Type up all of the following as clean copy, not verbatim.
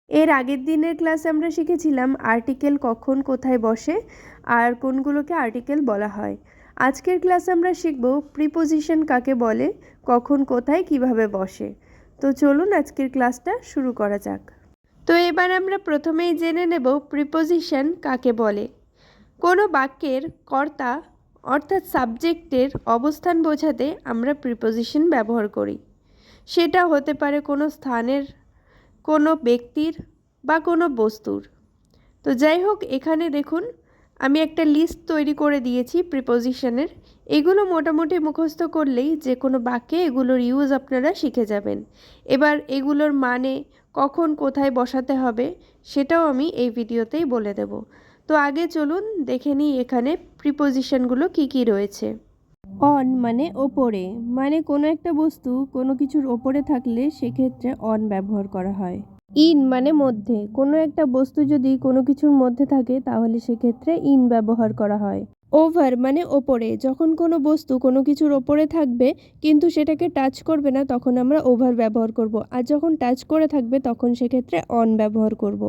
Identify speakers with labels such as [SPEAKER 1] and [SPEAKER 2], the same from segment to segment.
[SPEAKER 1] এর আগের দিনের ক্লাসে আমরা শিখেছিলাম আর্টিকেল কখন কোথায় বসে আর কোনগুলোকে আর্টিকেল বলা হয়। আজকের ক্লাসে আমরা শিখব প্রিপোজিশন কাকে বলে, কখন কোথায় কিভাবে বসে। তো চলুন আজকের ক্লাসটা শুরু করা যাক। তো এবার আমরা প্রথমেই জেনে নেব প্রিপোজিশন কাকে বলে। কোনো বাক্যের কর্তা অর্থাৎ সাবজেক্টের অবস্থান বোঝাতে আমরা প্রিপোজিশন ব্যবহার করি। সেটা হতে পারে কোনো স্থানের, কোনো ব্যক্তির বা কোনো বস্তুর। তো যাই হোক, এখানে দেখুন আমি একটা লিস্ট তৈরি করে দিয়েছি প্রিপোজিশনের। এগুলো মোটামুটি মুখস্থ করলেই যে কোনো বাক্যে এগুলোর ইউজ আপনারা শিখে যাবেন। এবার এগুলোর মানে কখন কোথায় বসাতে হবে সেটাও আমি এই ভিডিওতেই বলে দেব। তো আগে চলুন দেখে নিই এখানে প্রিপোজিশনগুলো কি কি রয়েছে। অন মানে ওপরে, মানে কোনো একটা বস্তু কোনো কিছুর ওপরে থাকলে সেক্ষেত্রে অন ব্যবহার করা হয়। ইন মানে মধ্যে, কোনো একটা বস্তু যদি কোনো কিছুর মধ্যে থাকে তাহলে সেক্ষেত্রে ইন ব্যবহার করা হয়। ওভার মানে ওপরে, যখন কোনো বস্তু কোনো কিছুর ওপরে থাকবে কিন্তু সেটাকে টাচ করবে না তখন আমরা ওভার ব্যবহার করব, আর যখন টাচ করে থাকবে তখন সেক্ষেত্রে অন ব্যবহার করব।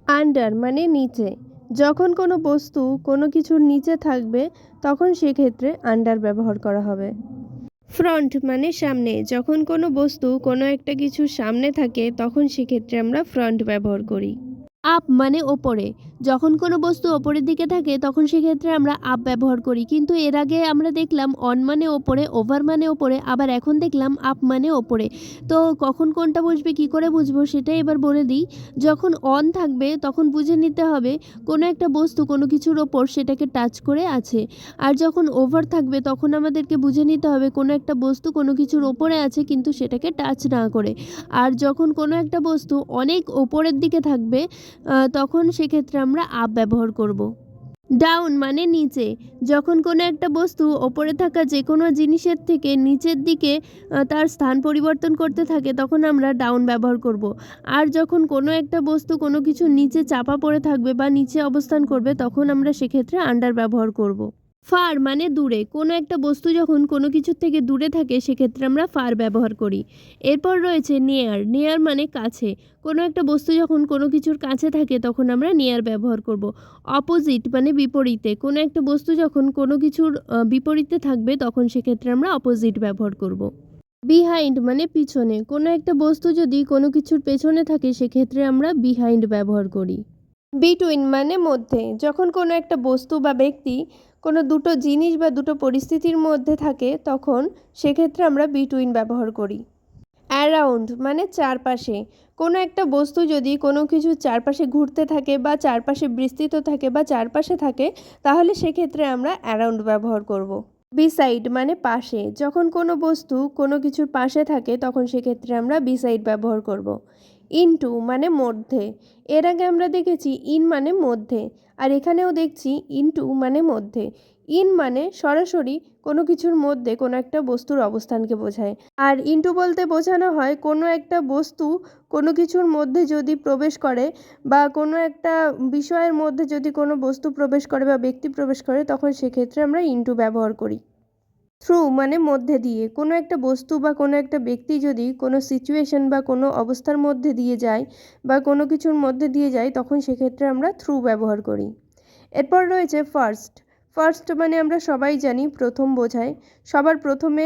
[SPEAKER 1] আন্ডার মানে নিচে, যখন কোনো বস্তু কোনো কিছুর নিচে থাকবে তখন সেক্ষেত্রে আন্ডার ব্যবহার করা হবে। ফ্রন্ট মানে সামনে, যখন কোনো বস্তু কোনো একটা কিছুর সামনে থাকে তখন সেক্ষেত্রে আমরা ফ্রন্ট ব্যবহার করি। আপ মানে ওপরে, যখন কোনো বস্তু ওপরের দিকে থাকে তখন সেক্ষেত্রে আমরা আপ ব্যবহার করি। কিন্তু এর আগে আমরা দেখলাম অন মানে ওপরে, ওভার মানে ওপরে, আবার এখন দেখলাম আপ মানে ওপরে। তো কখন কোনটা বসবে কি করে বুঝবো সেটাই এবার বলে দিই। যখন অন থাকবে তখন বুঝে নিতে হবে কোনো একটা বস্তু কোনো কিছুর ওপর সেটাকে টাচ করে আছে। আর যখন ওভার থাকবে তখন আমাদেরকে বুঝে নিতে হবে কোনো একটা বস্তু কোনো কিছুর ওপরে আছে কিন্তু সেটাকে টাচ না করে। আর যখন কোনো একটা বস্তু অনেক ওপরের দিকে থাকবে তখন সেক্ষেত্রে আমরা আপ ব্যবহার করব। ডাউন মানে নিচে, যখন কোনো একটা বস্তু ওপরে থাকা যে কোনো জিনিসের থেকে নিচের দিকে তার স্থান পরিবর্তন করতে থাকে তখন আমরা ডাউন ব্যবহার করব। আর যখন কোনো একটা বস্তু কোনো কিছু নিচে চাপা পড়ে থাকবে বা নিচে অবস্থান করবে তখন আমরা সেক্ষেত্রে আন্ডার ব্যবহার করব। ফার মানে দূরে, কোনো একটা বস্তু যখন কোনো কিছুর থেকে দূরে থাকে সেক্ষেত্রে আমরা ফার ব্যবহার করি। এরপর রয়েছে নিয়ার, নিয়ার মানে কাছে, কোনো একটা বস্তু যখন কোনো কিছুর কাছে থাকে তখন আমরা নিয়ার ব্যবহার করব। অপোজিট মানে বিপরীতে, কোনো একটা বস্তু যখন কোনো কিছুর বিপরীতে থাকবে তখন সেক্ষেত্রে আমরা অপোজিট ব্যবহার করব। বিহাইন্ড মানে পিছনে, কোনো একটা বস্তু যদি কোনো কিছুর পেছনে থাকে সেক্ষেত্রে আমরা বিহাইন্ড ব্যবহার করি। বিটুইন মানে মধ্যে, যখন কোনো একটা বস্তু বা ব্যক্তি কোনো দুটো জিনিস বা দুটো পরিস্থিতির মধ্যে থাকে তখন সেক্ষেত্রে আমরা বিটুইন ব্যবহার করি। অ্যারাউন্ড মানে চারপাশে, কোনো একটা বস্তু যদি কোনো কিছুর চারপাশে ঘুরতে থাকে বা চারপাশে বিস্তৃত থাকে বা চারপাশে থাকে তাহলে সেক্ষেত্রে আমরা অ্যারাউন্ড ব্যবহার করব। বিসাইড মানে পাশে, যখন কোনো বস্তু কোনো কিছুর পাশে থাকে তখন সেক্ষেত্রে আমরা বিসাইড ব্যবহার করব। ইনটু মানে মধ্যে, এর আগে আমরা দেখেছি ইন মানে মধ্যে, আর এখানেও দেখছি ইনটু মানে মধ্যে। ইন মানে সরাসরি কোনো কিছুর মধ্যে কোনো একটা বস্তুর অবস্থানকে বোঝায়, আর ইনটু বলতে বোঝানো হয় কোনো একটা বস্তু কোনো কিছুর মধ্যে যদি প্রবেশ করে বা কোনো একটা বিষয়ের মধ্যে যদি কোনো বস্তু প্রবেশ করে বা ব্যক্তি প্রবেশ করে তখন সেক্ষেত্রে আমরা ইনটু ব্যবহার করি। থ্রু মানে মধ্যে দিয়ে, কোনো একটা বস্তু বা কোনো একটা ব্যক্তি যদি কোনো সিচুয়েশন বা কোনো অবস্থার মধ্যে দিয়ে যায় বা কোনো কিছুর মধ্যে দিয়ে যায় তখন সেক্ষেত্রে আমরা থ্রু ব্যবহার করি। এরপর রয়েছে ফার্স্ট, ফার্স্ট মানে আমরা সবাই জানি প্রথম বোঝায়, সবার প্রথমে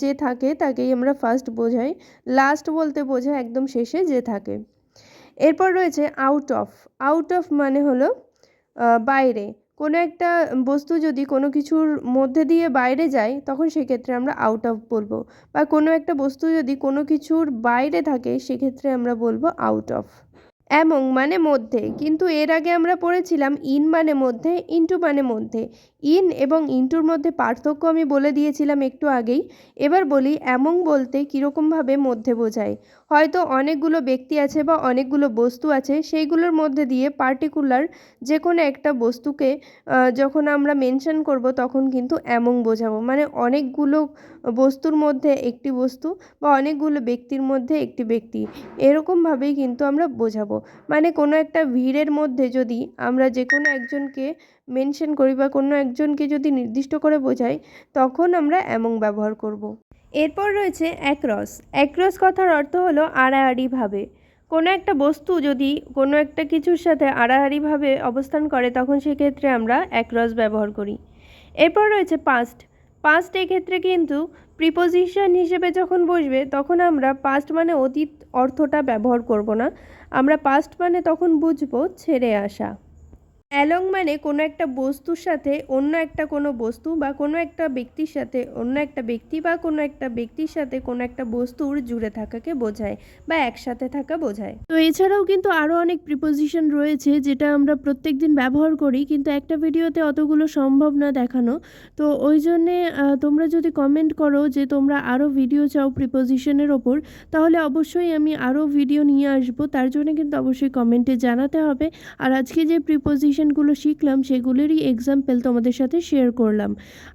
[SPEAKER 1] যে থাকে তাকেই আমরা ফার্স্ট বোঝাই। লাস্ট বলতে বোঝায় একদম শেষে যে থাকে। এরপর রয়েছে আউট অফ, আউট অফ মানে হলো বাইরে, কোনো একটা বস্তু যদি কোনো কিছুর মধ্যে দিয়ে বাইরে যায় তখন সেক্ষেত্রে আমরা আউট অফ বলবো, বা কোনো একটা বস্তু যদি কোনো কিছুর বাইরে থাকে সেক্ষেত্রে আমরা বলবো আউট অফ। অ্যামং মানে মধ্যে, কিন্তু এর আগে আমরা পড়েছিলাম ইন মানে মধ্যে, ইনটু মানে মধ্যে। ইন এবং ইনটুর মধ্যে পার্থক্য আমি বলে দিয়েছিলাম একটু আগেই। এবার বলি অ্যামং বলতে কীরকমভাবে মধ্যে বোঝায়। হয়তো অনেকগুলো ব্যক্তি আছে বা অনেকগুলো বস্তু আছে, সেইগুলোর মধ্যে দিয়ে পার্টিকুলার যে কোনো একটা বস্তুকে যখন আমরা মেনশন করব তখন কিন্তু অ্যামং বোঝাবো, মানে অনেকগুলো বস্তুর মধ্যে একটি বস্তু বা অনেকগুলো ব্যক্তির মধ্যে একটি ব্যক্তি, এরকমভাবেই কিন্তু আমরা বোঝাবো। মানে কোনো একটা ভিড়ের মধ্যে যদি আমরা যে কোনো একজনকে মেনশন করি বা কোনো একজনকে যদি নির্দিষ্ট করে বোঝাই তখন আমরা অ্যামং ব্যবহার করব। এরপর রয়েছে অ্যাক্রস, অ্যাক্রস কথার অর্থ হলো আড়াআড়িভাবে, কোনো একটা বস্তু যদি কোনো একটা কিছুর সাথে আড়াআড়িভাবে অবস্থান করে তখন সেক্ষেত্রে আমরা অ্যাক্রস ব্যবহার করি। এরপর রয়েছে পাস্ট। পাস্ট এক্ষেত্রে কিন্তু প্রিপোজিশন হিসেবে যখন বসবে তখন আমরা পাস্ট মানে অতীত অর্থটা ব্যবহার করব না, আমরা পাস্ট মানে তখন বুঝবো ছেড়ে আসা। অ্যালং মানে কোনো একটা বস্তুর সাথে অন্য একটা কোনো বস্তু বা কোনো একটা ব্যক্তির সাথে অন্য একটা ব্যক্তি বা কোনো একটা ব্যক্তির সাথে কোনো একটা বস্তুর জুড়ে থাকাকে বোঝায় বা একসাথে থাকা বোঝায়। তো এছাড়াও কিন্তু আরও অনেক প্রিপোজিশন রয়েছে যেটা আমরা প্রত্যেক দিন ব্যবহার করি, কিন্তু একটা ভিডিওতে অতগুলো সম্ভব না দেখানো। তো ওই জন্যে তোমরা যদি কমেন্ট করো যে তোমরা আরও ভিডিও চাও প্রিপোজিশনের ওপর, তাহলে অবশ্যই আমি আরও ভিডিও নিয়ে আসবো। তার জন্য কিন্তু অবশ্যই কমেন্টে জানাতে হবে। আর আজকে যে প্রিপোজিশনগুলো শিখলাম সেগুলোরই এক্সাম্পল তোমাদের সাথে শেয়ার করলাম।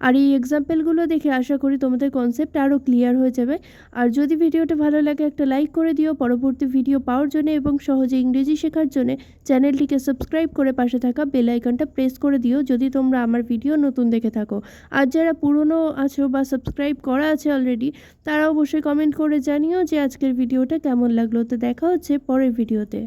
[SPEAKER 1] আর এই এক্সাম্পলগুলো দেখে আশা করি তোমাদের কনসেপ্ট আরও ক্লিয়ার হয়ে যাবে। আর যদি ভিডিওটা ভালো লাগে একটা লাইক করে দিও পরবর্তী ভিডিও পাওয়ার জন্য, এবং সহজে ইংরেজি শেখার জন্য চ্যানেলটিকে সাবস্ক্রাইব করে পাশে থাকা বেল আইকনটা প্রেস করে দিও যদি তোমরা আমার ভিডিও নতুন দেখে থাকো। আর যারা পুরনো আছো বা সাবস্ক্রাইব করা আছে অলরেডি, তারা অবশ্যই কমেন্ট করে জানিও যে আজকের ভিডিওটা কেমন লাগলো। তো দেখা হচ্ছে পরের ভিডিওতে।